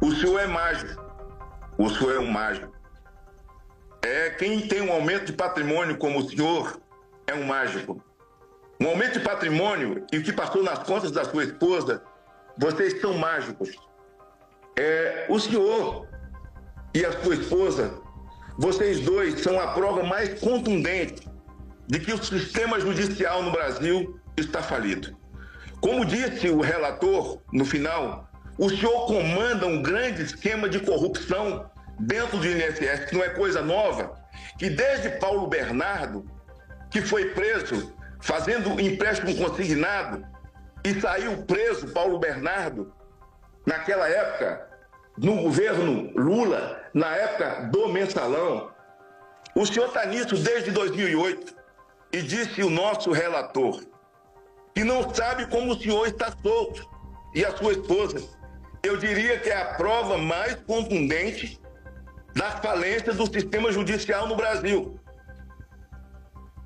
O senhor é mágico. O senhor é um mágico. Quem tem um aumento de patrimônio como o senhor é um mágico. Um aumento de patrimônio e o que passou nas contas da sua esposa, vocês são mágicos. O senhor e a sua esposa, vocês dois são a prova mais contundente de que o sistema judicial no Brasil está falido. Como disse o relator no final, o senhor comanda um grande esquema de corrupção dentro do INSS, que não é coisa nova, que desde Paulo Bernardo, que foi preso fazendo empréstimo consignado e saiu preso, Paulo Bernardo, naquela época, no governo Lula, na época do mensalão. O senhor está nisso desde 2008 e disse o nosso relator que não sabe como o senhor está solto e a sua esposa. Eu diria que é a prova mais contundente da falência do sistema judicial no Brasil.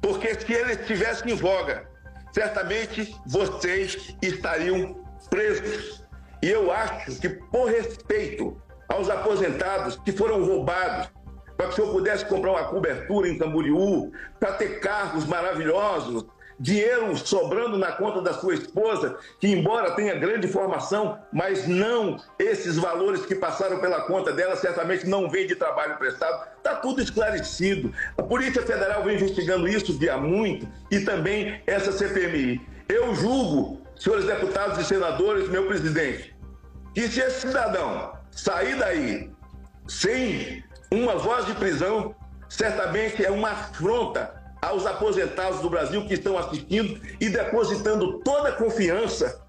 Porque se ele estivesse em voga, certamente vocês estariam presos. E eu acho que, por respeito aos aposentados que foram roubados, para que o senhor pudesse comprar uma cobertura em Camboriú, para ter carros maravilhosos, dinheiro sobrando na conta da sua esposa, que embora tenha grande formação, mas não esses valores que passaram pela conta dela, certamente não vem de trabalho prestado. Está tudo esclarecido. A Polícia Federal vem investigando isso via muito e também essa CPMI. Eu julgo, senhores deputados e senadores, meu presidente, que se esse cidadão sair daí sem uma voz de prisão, certamente é uma afronta aos aposentados do Brasil que estão assistindo e depositando toda a confiança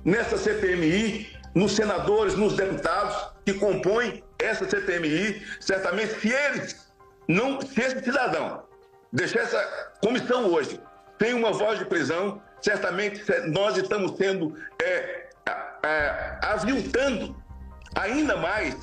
nessa CPMI, nos senadores, nos deputados que compõem essa CPMI. Certamente, se esse cidadão deixar essa comissão hoje tem uma voz de prisão, certamente nós estamos sendo aviltando ainda mais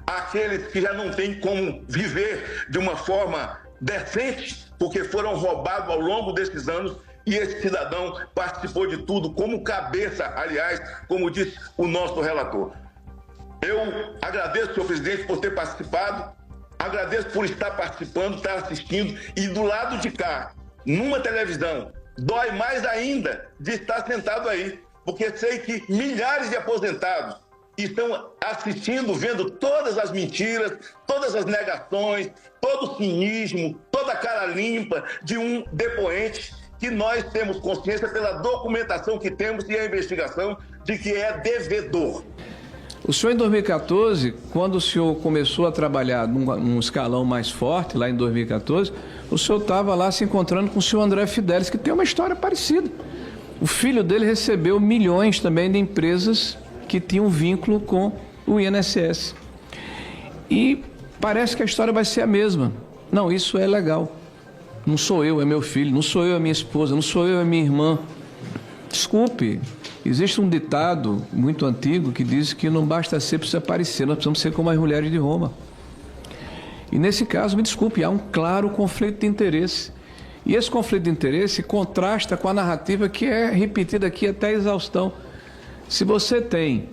aqueles que já não têm como viver de uma forma decente, porque foram roubados ao longo desses anos, e esse cidadão participou de tudo como cabeça, aliás, como disse o nosso relator. Eu agradeço, senhor presidente, por ter participado, agradeço por estar participando, estar assistindo, e do lado de cá, numa televisão, dói mais ainda de estar sentado aí, porque sei que milhares de aposentados estão assistindo, vendo todas as mentiras, todas as negações, todo o cinismo, toda a cara limpa de um depoente que nós temos consciência pela documentação que temos e a investigação de que é devedor. O senhor, em 2014, quando o senhor começou a trabalhar num escalão mais forte, lá em 2014, o senhor estava lá se encontrando com o senhor André Fidelis, que tem uma história parecida. O filho dele recebeu milhões também de empresas que tinham vínculo com o INSS. E parece que a história vai ser a mesma. Não, isso é legal. Não sou eu, é meu filho. Não sou eu, é minha esposa. Não sou eu, é minha irmã. Desculpe, existe um ditado muito antigo que diz que não basta ser, precisa parecer. Nós precisamos ser como as mulheres de Roma. E nesse caso, me desculpe, há um claro conflito de interesse. E esse conflito de interesse contrasta com a narrativa que é repetida aqui até a exaustão. Se você tem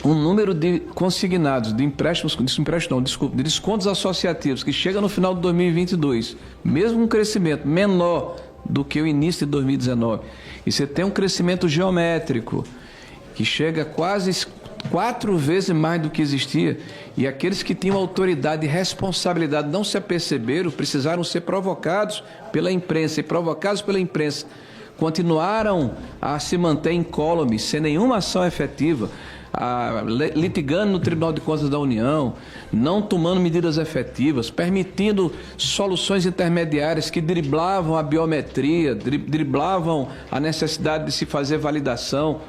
um número de consignados, de de descontos associativos, que chega no final de 2022, mesmo um crescimento menor do que o início de 2019, e você tem um crescimento geométrico, que chega quase 4 vezes mais do que existia, e aqueles que tinham autoridade e responsabilidade não se aperceberam, precisaram ser provocados pela imprensa, e provocados pela imprensa, continuaram a se manter incólume, sem nenhuma ação efetiva, litigando no Tribunal de Contas da União, não tomando medidas efetivas, permitindo soluções intermediárias que driblavam a biometria, driblavam a necessidade de se fazer validação.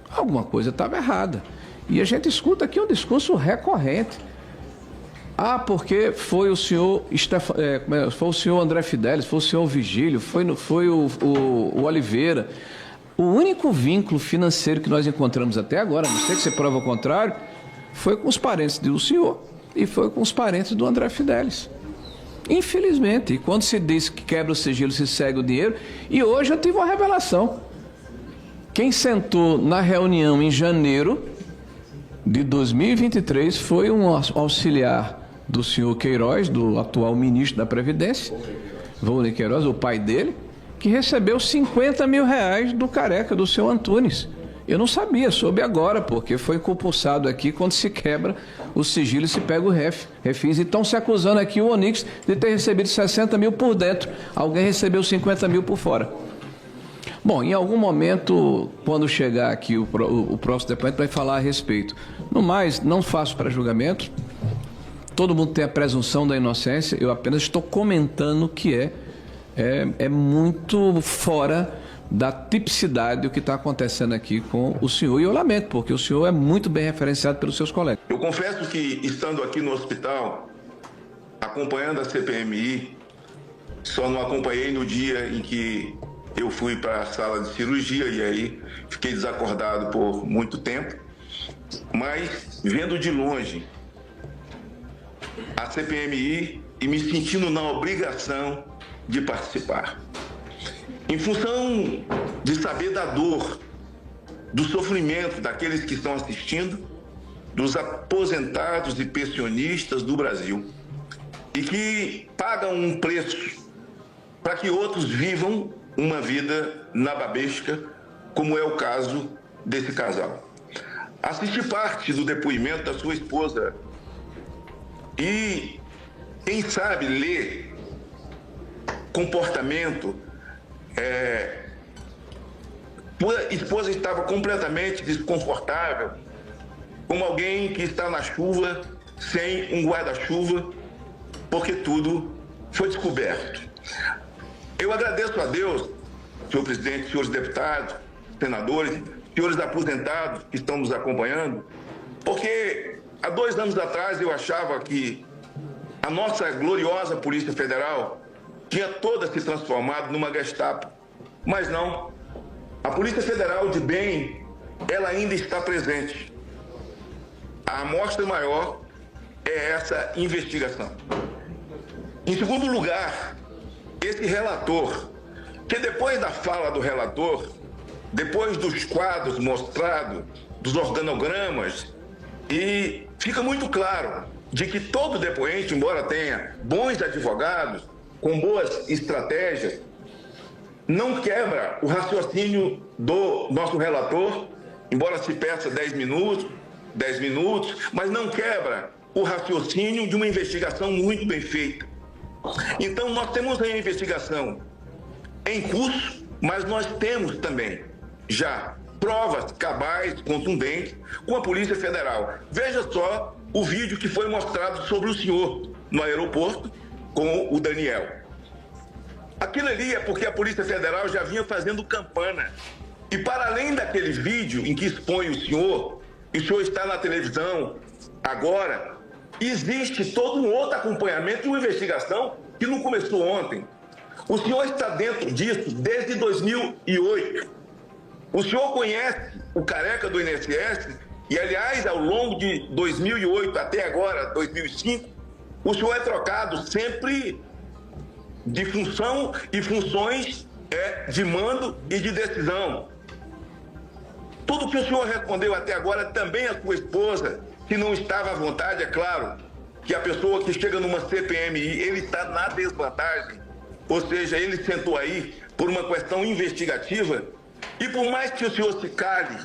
Alguma coisa estava errada. E a gente escuta aqui um discurso recorrente. Porque foi o senhor André Fidelis, foi o senhor Vigílio, foi o Oliveira. O único vínculo financeiro que nós encontramos até agora, a não ser que você prova o contrário, foi com os parentes do senhor e foi com os parentes do André Fidelis. Infelizmente, quando se diz que quebra o sigilo, se segue o dinheiro, e hoje eu tive uma revelação. Quem sentou na reunião em janeiro de 2023 foi um auxiliar do senhor Queiroz, do atual ministro da Previdência, Volney Queiroz, o pai dele, que recebeu 50 mil reais do careca, do seu Antunes. Eu não sabia, soube agora, porque foi compulsado aqui quando se quebra o sigilo e se pega o refis. E estão se acusando aqui o Onyx de ter recebido 60 mil por dentro. Alguém recebeu 50 mil por fora. Bom, em algum momento, quando chegar aqui o próximo depoimento, vai falar a respeito. No mais, não faço pré-julgamento. Todo mundo tem a presunção da inocência. Eu apenas estou comentando que é muito fora da tipicidade do que está acontecendo aqui com o senhor. E eu lamento, porque o senhor é muito bem referenciado pelos seus colegas. Eu confesso que, estando aqui no hospital, acompanhando a CPMI, só não acompanhei no dia em que eu fui para a sala de cirurgia e aí fiquei desacordado por muito tempo, mas vendo de longe a CPMI e me sentindo na obrigação de participar. Em função de saber da dor, do sofrimento daqueles que estão assistindo, dos aposentados e pensionistas do Brasil, e que pagam um preço para que outros vivam uma vida nababesca, como é o caso desse casal. Assisti parte do depoimento da sua esposa e, quem sabe, ler comportamento. A esposa estava completamente desconfortável, como alguém que está na chuva, sem um guarda-chuva, porque tudo foi descoberto. Eu agradeço a Deus, senhor presidente, senhores deputados, senadores, senhores aposentados que estão nos acompanhando, porque há 2 anos atrás eu achava que a nossa gloriosa Polícia Federal tinha toda se transformado numa Gestapo, mas não. A Polícia Federal de bem, ela ainda está presente. A amostra maior é essa investigação. Em segundo lugar, esse relator, que depois da fala do relator, depois dos quadros mostrados, dos organogramas, e fica muito claro de que todo depoente, embora tenha bons advogados, com boas estratégias, não quebra o raciocínio do nosso relator, embora se peça 10 minutos, mas não quebra o raciocínio de uma investigação muito bem feita. Então, nós temos a investigação em curso, mas nós temos também já provas cabais, contundentes, com a Polícia Federal. Veja só o vídeo que foi mostrado sobre o senhor no aeroporto com o Daniel. Aquilo ali é porque a Polícia Federal já vinha fazendo campana. E para além daquele vídeo em que expõe o senhor, e o senhor está na televisão agora, existe todo um outro acompanhamento de uma investigação que não começou ontem. O senhor está dentro disso desde 2008. O senhor conhece o careca do INSS e, aliás, ao longo de 2008 até agora, 2005, o senhor é trocado sempre de função e funções de mando e de decisão. Tudo que o senhor respondeu até agora, também a sua esposa, que não estava à vontade, é claro, que a pessoa que chega numa CPMI, ele está na desvantagem, ou seja, ele sentou aí por uma questão investigativa, e por mais que o senhor se cale,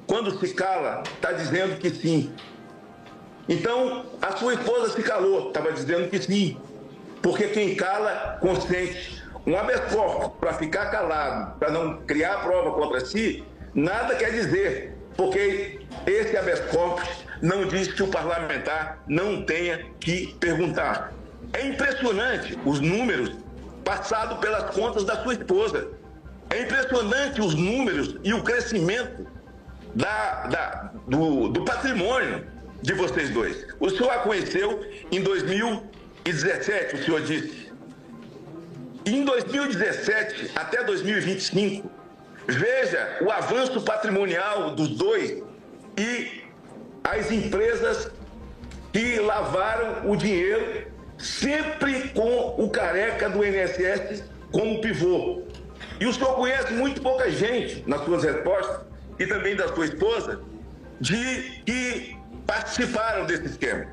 quando se cala, está dizendo que sim. Então, a sua esposa se calou, estava dizendo que sim, porque quem cala, consente. Um habeas corpus, para ficar calado, para não criar prova contra si, nada quer dizer, porque esse habeas corpus não diz que o parlamentar não tenha que perguntar. É impressionante os números passados pelas contas da sua esposa. É impressionante os números e o crescimento do patrimônio de vocês dois. O senhor a conheceu em 2017, o senhor disse. Em 2017 até 2025, veja o avanço patrimonial dos dois e as empresas que lavaram o dinheiro, sempre com o careca do INSS como pivô. E o senhor conhece muito pouca gente, nas suas respostas, e também da sua esposa, de que participaram desse esquema.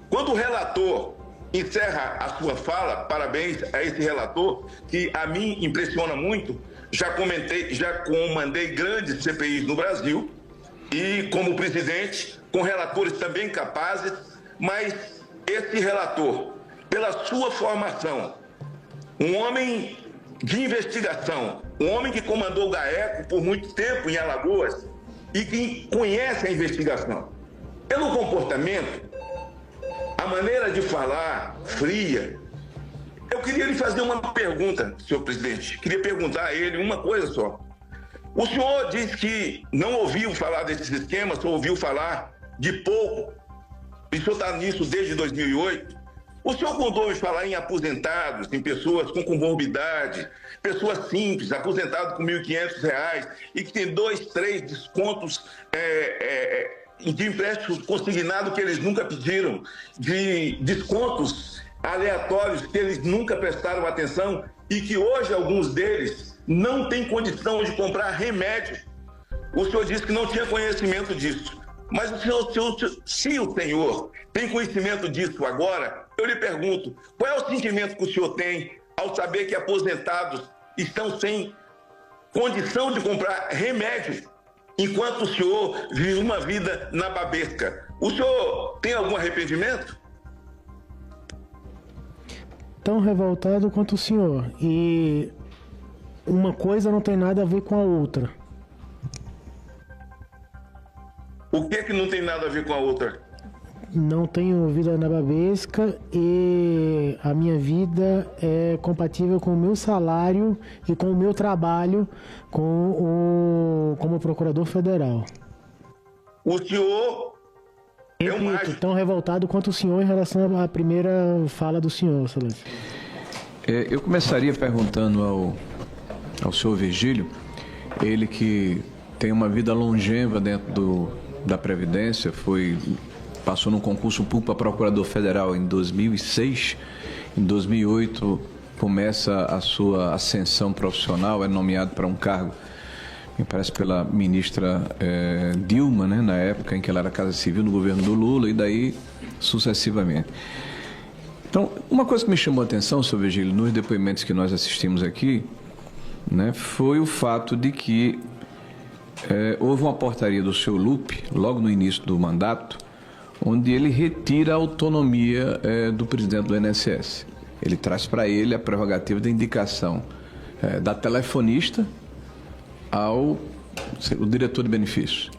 Quando o relator encerra a sua fala, parabéns a esse relator, que a mim impressiona muito. Já comandei grandes CPIs no Brasil e, como presidente, com relatores também capazes, mas esse relator, pela sua formação, um homem de investigação, um homem que comandou o GAECO por muito tempo em Alagoas e que conhece a investigação, pelo comportamento, a maneira de falar fria. Eu queria lhe fazer uma pergunta, senhor presidente. Queria perguntar a ele uma coisa só. O senhor diz que não ouviu falar desses esquemas, só ouviu falar de pouco. E o senhor está nisso desde 2008. O senhor quando ouve falar em aposentados, em pessoas com comorbidade, pessoas simples, aposentados com R$ 1.500 e que tem 2, 3 descontos de empréstimo consignado que eles nunca pediram, de descontos aleatórios que eles nunca prestaram atenção e que hoje alguns deles não têm condição de comprar remédio. O senhor disse que não tinha conhecimento disso. Mas se o senhor tem conhecimento disso agora, eu lhe pergunto, qual é o sentimento que o senhor tem ao saber que aposentados estão sem condição de comprar remédio, enquanto o senhor vive uma vida nababesca? O senhor tem algum arrependimento? Tão revoltado quanto o senhor. E uma coisa não tem nada a ver com a outra. O que não tem nada a ver com a outra? Não tenho vida nababesca e a minha vida é compatível com o meu salário e com o meu trabalho como procurador federal. O senhor é um Repito, tão revoltado quanto o senhor em relação à primeira fala do senhor, excelência. Eu começaria perguntando ao senhor Virgílio, ele que tem uma vida longeva dentro da Previdência, passou num concurso público para procurador federal em 2006, em 2008 começa a sua ascensão profissional, é nomeado para um cargo, me parece pela ministra Dilma, né, na época em que ela era Casa Civil no governo do Lula, e daí sucessivamente. Então, uma coisa que me chamou a atenção, senhor Virgílio, nos depoimentos que nós assistimos aqui, né, foi o fato de que houve uma portaria do seu Lupe, logo no início do mandato, onde ele retira a autonomia do presidente do INSS. Ele traz para ele a prerrogativa da indicação da telefonista ao diretor de benefícios.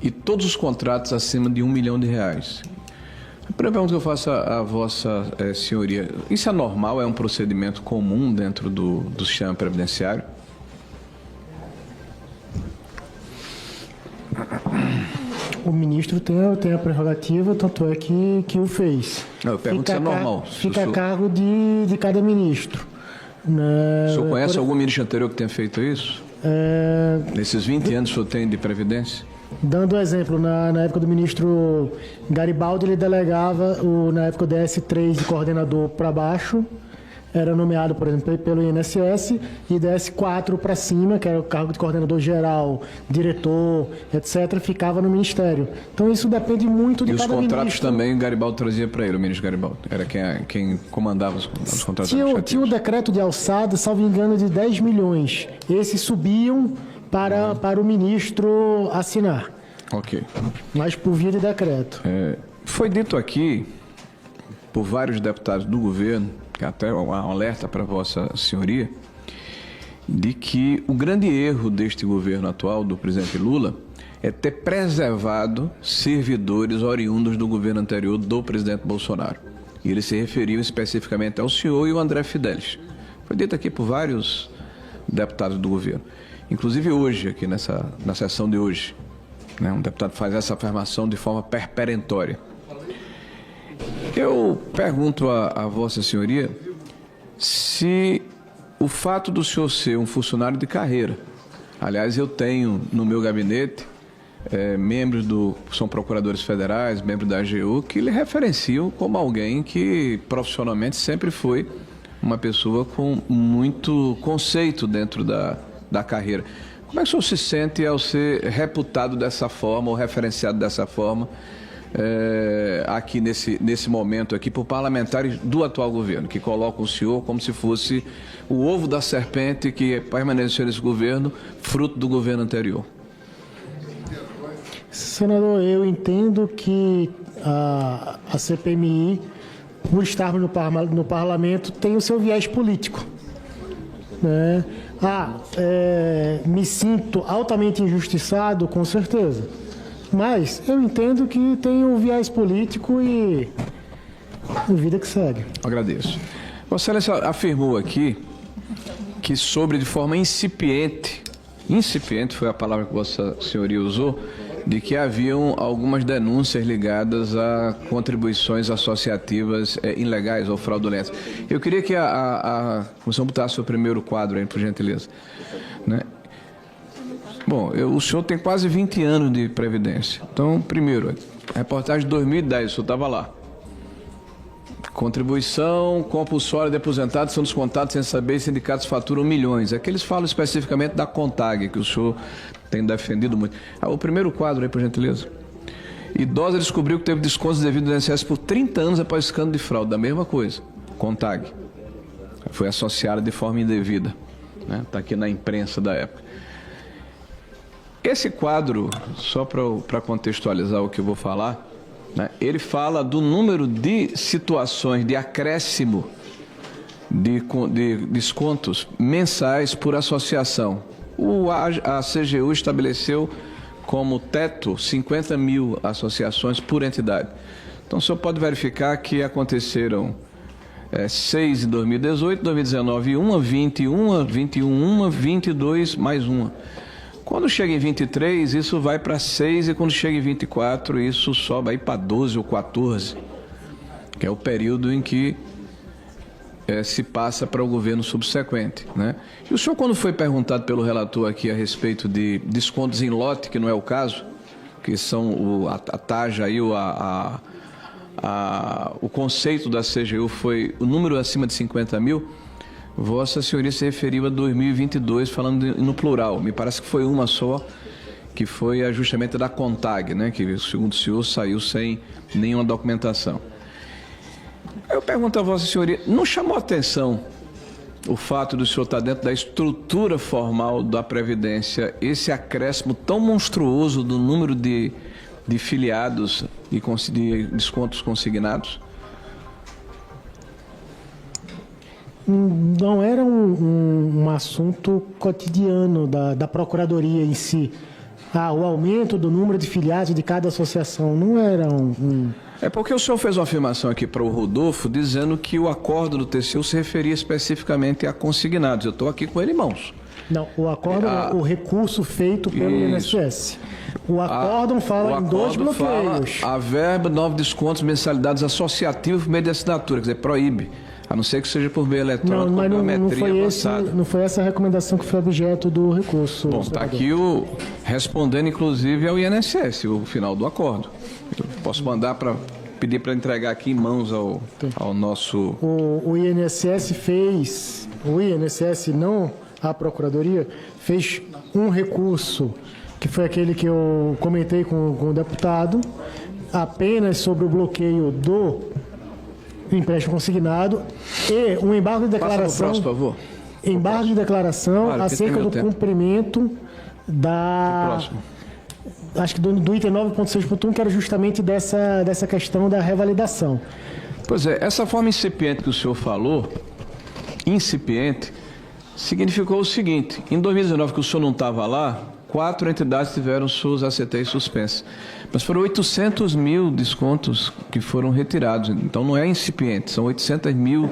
E todos os contratos acima de R$1 milhão. A primeira pergunta que eu faço à vossa senhoria, isso é normal, é um procedimento comum dentro do sistema previdenciário? O ministro tem a prerrogativa, tanto é que o fez. Eu pergunto se é normal. Fica a cargo de cada ministro. O senhor conhece algum ministro anterior que tenha feito isso? Nesses 20 anos que o senhor tem de Previdência? Dando exemplo, na época do ministro Garibaldi, ele delegava, na época do DS3 de coordenador para baixo, era nomeado, por exemplo, pelo INSS, e DS4 para cima, que era o cargo de coordenador geral, diretor, etc., ficava no Ministério. Então isso depende muito de cada ministro. E os contratos também o Garibaldi trazia para ele, o ministro Garibaldi? Era quem comandava os contratos administrativos? Tinha o decreto de alçada, salvo engano, de 10 milhões. Esses subiam para o ministro assinar. Ok. Mas por via de decreto. Foi dito aqui, por vários deputados do governo, que até um alerta para vossa senhoria, de que o grande erro deste governo atual, do presidente Lula, é ter preservado servidores oriundos do governo anterior do presidente Bolsonaro. E ele se referiu especificamente ao senhor e ao André Fidelis. Foi dito aqui por vários deputados do governo. Inclusive hoje, aqui na sessão de hoje, né, um deputado faz essa afirmação de forma peremptória. Eu pergunto a vossa senhoria se o fato do senhor ser um funcionário de carreira, aliás, eu tenho no meu gabinete membros são procuradores federais, membros da AGU, que lhe referenciam como alguém que profissionalmente sempre foi uma pessoa com muito conceito dentro da carreira. Como é que o senhor se sente ao ser reputado dessa forma ou referenciado dessa forma aqui nesse momento aqui por parlamentares do atual governo, que colocam o senhor como se fosse o ovo da serpente que permaneceu nesse governo, fruto do governo anterior. Senador, eu entendo que a CPMI, por estarmos no parlamento, tem o seu viés político, né? Me sinto altamente injustiçado, com certeza. Mas eu entendo que tem um viés político e vida que segue. Agradeço. Vossa Excelência afirmou aqui que sobre de forma incipiente foi a palavra que Vossa Senhoria usou, de que haviam algumas denúncias ligadas a contribuições associativas ilegais ou fraudulentas. Eu queria que a comissão botasse o primeiro quadro aí, por gentileza. Né? Bom, o senhor tem quase 20 anos de Previdência. Então, primeiro, reportagem de 2010, o senhor estava lá. Contribuição compulsória de aposentados são descontados sem saber, sindicatos faturam milhões. Aqui eles falam especificamente da CONTAG, que o senhor tem defendido muito. O primeiro quadro aí, por gentileza. Idosa descobriu que teve descontos devido ao INSS por 30 anos após escândalo de fraude. Da mesma coisa, CONTAG. Foi associada de forma indevida. Está aqui na imprensa da época. Esse quadro, só para contextualizar o que eu vou falar, né, ele fala do número de situações de acréscimo de descontos mensais por associação. A CGU estabeleceu como teto 50 mil associações por entidade. Então, o senhor pode verificar que aconteceram 6 em 2018, 2019 uma, 21, 21 22, mais uma. Quando chega em 23, isso vai para 6 e quando chega em 24, isso sobe aí para 12 ou 14, que é o período em que se passa para o governo subsequente, né? E o senhor, quando foi perguntado pelo relator aqui a respeito de descontos em lote, que não é o caso, que são a taxa aí, o conceito da CGU foi o número acima de 50 mil, Vossa Senhoria se referiu a 2022, falando no plural. Me parece que foi uma só, que foi ajustamento da CONTAG, né? Que, segundo o senhor, saiu sem nenhuma documentação. Eu pergunto a Vossa Senhoria, não chamou a atenção o fato do senhor estar dentro da estrutura formal da Previdência, esse acréscimo tão monstruoso do número de filiados e de descontos consignados? Não era um assunto cotidiano da Procuradoria em si. O aumento do número de filiados de cada associação não era É porque o senhor fez uma afirmação aqui para o Rodolfo, dizendo que o acordo do TCU se referia especificamente a consignados. Eu estou aqui com ele em mãos. Não, o acordo é o recurso feito pelo INSS. O acórdão fala em 2 bloqueios. A verba, 9 descontos, mensalidades associativas por meio de assinatura, quer dizer, proíbe. A não ser que seja por meio eletrônico, não, mas não foi essa a recomendação que foi objeto do recurso. Bom, está aqui respondendo, inclusive, ao INSS, o final do acordo. Eu posso mandar para pedir para entregar aqui em mãos ao nosso... O INSS não a Procuradoria, fez um recurso, que foi aquele que eu comentei com o deputado, apenas sobre o bloqueio do empréstimo consignado e um embargo de declaração. Passa no próximo, por favor. Embargo de declaração acerca do cumprimento acho que do item 9.6.1, que era justamente dessa questão da revalidação. Pois é, essa forma incipiente que o senhor falou, incipiente, significou o seguinte: em 2019, que o senhor não estava lá, 4 entidades tiveram suas ACTs suspensas. Mas foram 800 mil descontos que foram retirados. Então não é incipiente, são 800 mil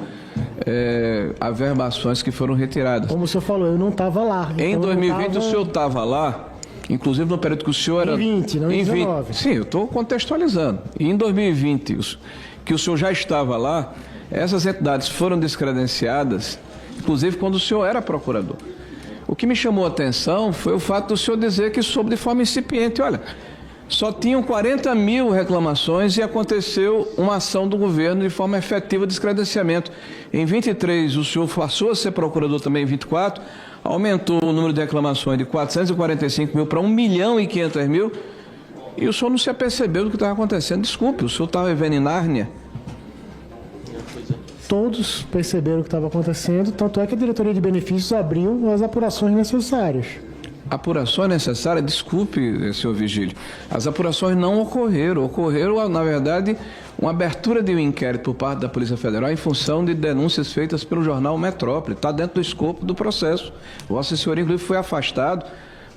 averbações que foram retiradas. Como o senhor falou, eu não estava lá. Em 2020 o senhor estava lá, inclusive no período que o senhor era... Em 20, não em 19. Sim, eu estou contextualizando. E em 2020, que o senhor já estava lá, essas entidades foram descredenciadas, inclusive quando o senhor era procurador. O que me chamou a atenção foi o fato do senhor dizer que soube de forma incipiente. Olha, só tinham 40 mil reclamações e aconteceu uma ação do governo de forma efetiva de descredenciamento. Em 23, o senhor passou a ser procurador também em 24, aumentou o número de reclamações de 445 mil para 1.500.000 e o senhor não se apercebeu do que estava acontecendo. Desculpe, o senhor estava vivendo em Nárnia. Todos perceberam o que estava acontecendo, tanto é que a diretoria de benefícios abriu as apurações necessárias. Apurações necessárias? Desculpe, senhor Vigílio. As apurações não ocorreram. Ocorreram, na verdade, uma abertura de um inquérito por parte da Polícia Federal em função de denúncias feitas pelo jornal Metrópole. Está dentro do escopo do processo. Vossa Senhoria, inclusive, foi afastado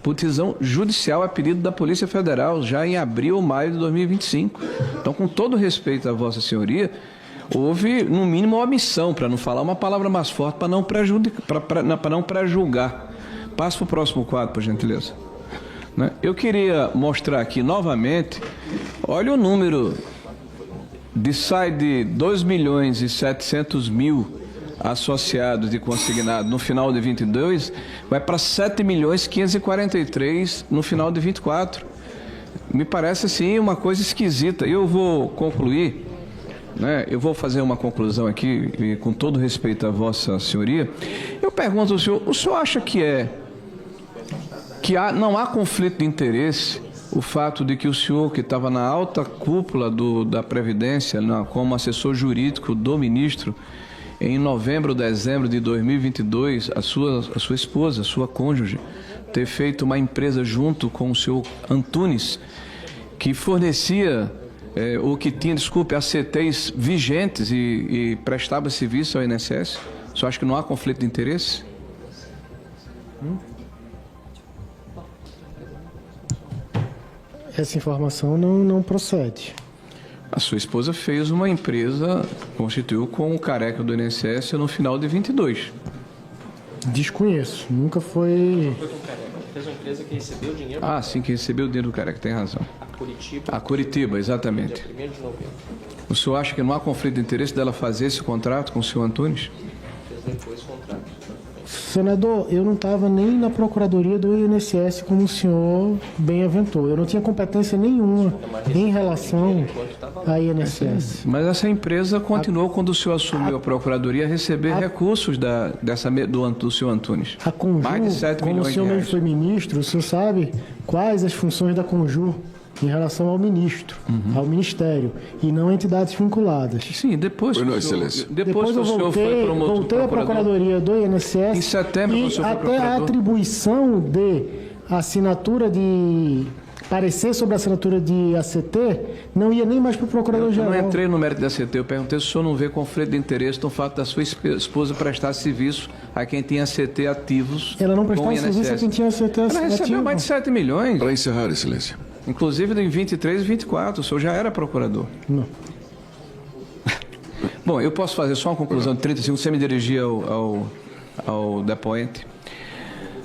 por decisão judicial a pedido da Polícia Federal, já em abril ou maio de 2025. Então, com todo respeito a Vossa Senhoria, houve, no mínimo, uma omissão, para não falar uma palavra mais forte, para não prejulgar. Passe para o próximo quadro, por gentileza. Eu queria mostrar aqui novamente, olha o número, sai de 2.700.000 associados de consignado no final de 22, vai para 7.543 no final de 24. Me parece, assim, uma coisa esquisita. Eu vou concluir, eu vou fazer uma conclusão aqui, e com todo respeito a Vossa Senhoria. Eu pergunto ao senhor, o senhor acha que não há conflito de interesse o fato de que o senhor, que estava na alta cúpula da Previdência, como assessor jurídico do ministro, em novembro, dezembro de 2022, a sua esposa, a sua cônjuge, ter feito uma empresa junto com o senhor Antunes, que fornecia, ou que tinha, ACTs vigentes e prestava serviço ao INSS? O senhor acha que não há conflito de interesse? Essa informação não procede. A sua esposa fez uma empresa, constituiu com o careca do INSS no final de 22. Desconheço, nunca foi... Não foi com o careca, fez uma empresa que recebeu dinheiro... Ah, sim, que recebeu o dinheiro do careca, tem razão. A Curitiba, exatamente. Dia 1º de novembro. O senhor acha que não há conflito de interesse dela fazer esse contrato com o senhor Antunes? Fez depois o contrato. Senador, eu não estava nem na Procuradoria do INSS, como o senhor bem aventou. Eu não tinha competência nenhuma em relação à INSS. Mas essa empresa continuou, quando o senhor assumiu a Procuradoria, a receber recursos do senhor Antunes. A Conjur, mais de 7 como o milhões de senhor reais. mesmo foi ministro, o senhor sabe quais as funções da Conjur em relação ao ministro, ao ministério, e não entidades vinculadas. Sim, depois Não, Excelência. Depois eu o senhor foi promotor. voltei à Procuradoria do INSS Em setembro, e o senhor foi até procurador. a atribuição de assinatura de parecer sobre a assinatura de ACT não ia nem mais para o Eu Procurador-Geral. não entrei no mérito da CT, eu perguntei se o senhor não vê conflito de interesse no fato da sua esposa prestar serviço a quem tinha CT ativos. Ela não com o prestava serviço a INSS. quem tinha ACT Ela recebeu ativo. mais de 7 milhões, Para encerrar, Excelência. inclusive em 23 e 24, o senhor já era procurador. Não. Bom, eu posso fazer só uma conclusão de 30 segundos, sem me dirigir ao depoente.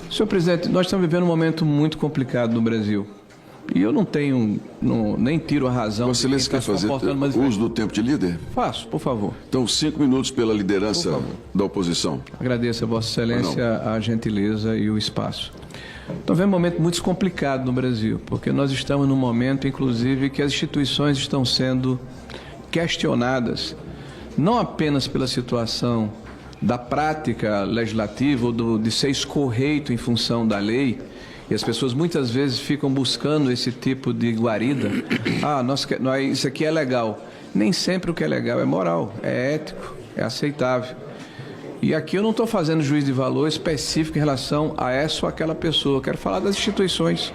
Senhor presidente, nós estamos vivendo um momento muito complicado no Brasil. E eu nem tiro a razão Vossa de quem Excelência está quer se fazer comportando, mas uso do tempo de líder? faço, por favor. Então, 5 minutos pela liderança da oposição. Agradeço a Vossa Excelência a gentileza e o espaço. Então, vem um momento muito complicado no Brasil, porque nós estamos num momento, inclusive, que as instituições estão sendo questionadas, não apenas pela situação da prática legislativa ou de ser escorreito em função da lei, e as pessoas muitas vezes ficam buscando esse tipo de guarida. Isso aqui é legal. Nem sempre o que é legal é moral, é ético, é aceitável. E aqui eu não estou fazendo juízo de valor específico em relação a essa ou aquela pessoa. Eu quero falar das instituições.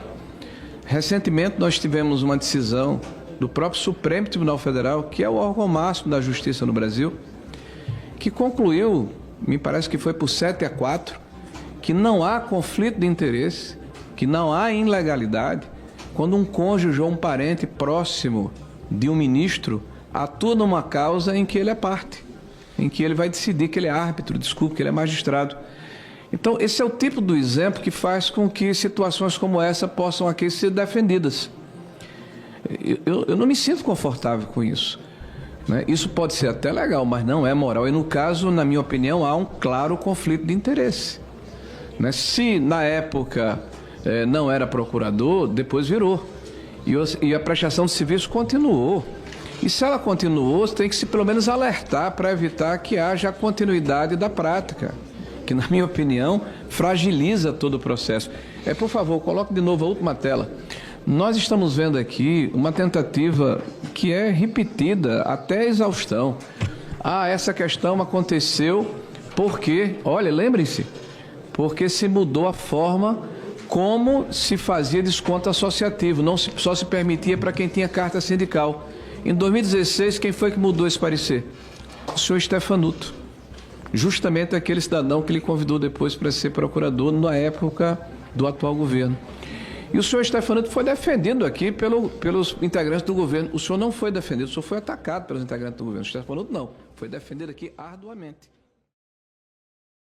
Recentemente nós tivemos uma decisão do próprio Supremo Tribunal Federal, que é o órgão máximo da justiça no Brasil, que concluiu, me parece que foi por 7-4, que não há conflito de interesse, que não há ilegalidade, quando um cônjuge ou um parente próximo de um ministro atua numa causa em que ele é parte, em que ele vai decidir, que ele é árbitro, que ele é magistrado. Então, esse é o tipo do exemplo que faz com que situações como essa possam aqui ser defendidas. Eu não me sinto confortável com isso. Isso pode ser até legal, mas não é moral. E no caso, na minha opinião, há um claro conflito de interesse. Se na época não era procurador, depois virou. E a prestação de serviço continuou. E se ela continuou, tem que se pelo menos alertar para evitar que haja a continuidade da prática, que na minha opinião fragiliza todo o processo. Por favor, coloque de novo a última tela. Nós estamos vendo aqui uma tentativa que é repetida até a exaustão. Essa questão aconteceu porque, olha, lembrem-se, porque se mudou a forma como se fazia desconto associativo, só se permitia para quem tinha carta sindical. Em 2016, quem foi que mudou esse parecer? O senhor Stefanuto, justamente aquele cidadão que ele convidou depois para ser procurador na época do atual governo. E o senhor Stefanuto foi defendido aqui pelos integrantes do governo. O senhor não foi defendido, o senhor foi atacado pelos integrantes do governo. O Stefanuto não, foi defendido aqui arduamente.